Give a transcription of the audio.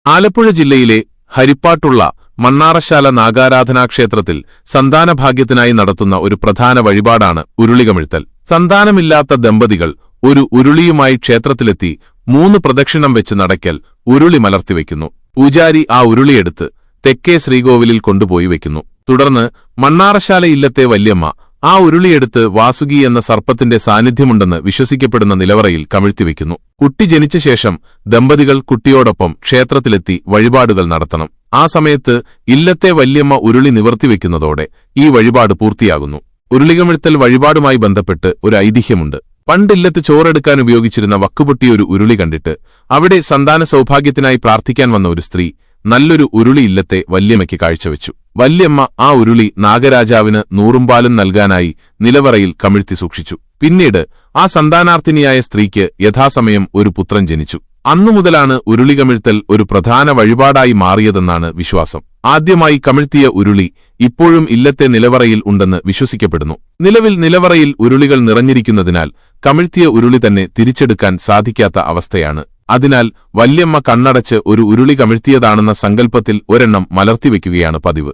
ആലപ്പുഴ ജില്ലയിലെ ഹരിപ്പാട്ടുള്ള മണ്ണാറശാല നാഗാരാധനാക്ഷേത്രത്തിൽ സന്താനഭാഗ്യത്തിനായി നടത്തുന്ന ഒരു പ്രധാന വഴിപാടാണ് ഉരുളികമിഴ്ത്തൽ. സന്താനമില്ലാത്ത ദമ്പതികൾ ഒരു ഉരുളിയുമായി ക്ഷേത്രത്തിലെത്തി 3 പ്രദക്ഷിണം വെച്ച് നടക്കൽ ഉരുളി മലർത്തിവെക്കുന്നു. പൂജാരി ആ ഉരുളിയെടുത്ത് തെക്കേ ശ്രീകോവിലിൽ കൊണ്ടുപോയി വെക്കുന്നു. തുടർന്ന് മണ്ണാറശാല ഇല്ലത്തെ വല്യമ്മ ആ ഉരുളിയെടുത്ത് വാസുകി എന്ന സർപ്പത്തിന്റെ സാന്നിധ്യമുണ്ടെന്ന് വിശ്വസിക്കപ്പെടുന്ന നിലവറയിൽ കമിഴ്ത്തിവെക്കുന്നു. കുട്ടി ജനിച്ച ശേഷം ദമ്പതികൾ കുട്ടിയോടൊപ്പം ക്ഷേത്രത്തിലെത്തി വഴിപാടുകൾ നടത്തണം. ആ സമയത്ത് ഇല്ലത്തെ വല്യമ്മ ഉരുളി നിവർത്തിവെക്കുന്നതോടെ ഈ വഴിപാട് പൂർത്തിയാകുന്നു. ഉരുളികമിഴ്ത്തൽ വഴിപാടുമായി ബന്ധപ്പെട്ട് ഒരു ഐതിഹ്യമുണ്ട്. പണ്ടില്ലത്ത് ചോറെടുക്കാൻ ഉപയോഗിച്ചിരുന്ന വക്കുപൊട്ടിയൊരു ഉരുളി കണ്ടിട്ട് അവിടെ സന്താന സൗഭാഗ്യത്തിനായി പ്രാർത്ഥിക്കാൻ വന്ന ഒരു സ്ത്രീ നല്ലൊരു ഉരുളി ഇല്ലത്തെ വല്യമ്മയ്ക്ക് കാഴ്ചവെച്ചു. വല്യമ്മ ആ ഉരുളി നാഗരാജാവിന് നൂറുംപാലും നൽകാനായി നിലവറയിൽ കമിഴ്ത്തി സൂക്ഷിച്ചു. പിന്നീട് ആ സന്താനാർത്ഥിനിയായ സ്ത്രീക്ക് യഥാസമയം ഒരു പുത്രൻ ജനിച്ചു. അന്നുമുതലാണ് ഉരുളി കമിഴ്ത്തൽ ഒരു പ്രധാന വഴിപാടായി മാറിയതെന്നാണ് വിശ്വാസം. ആദ്യമായി കമിഴ്ത്തിയ ഉരുളി ഇപ്പോഴും ഇല്ലത്തെ നിലവറയിൽ ഉണ്ടെന്ന് വിശ്വസിക്കപ്പെടുന്നു. നിലവിൽ നിലവറയിൽ ഉരുളികൾ നിറഞ്ഞിരിക്കുന്നതിനാൽ കമിഴ്ത്തിയ ഉരുളി തന്നെ തിരിച്ചെടുക്കാൻ സാധിക്കാത്ത അവസ്ഥയാണ്. അതിനാൽ വല്യമ്മ കണ്ണടച്ച് ഒരു ഉരുളി കമിഴ്ത്തിയതാണെന്ന സങ്കല്പത്തിൽ ഒരെണ്ണം മലർത്തിവെക്കുകയാണ് പതിവ്.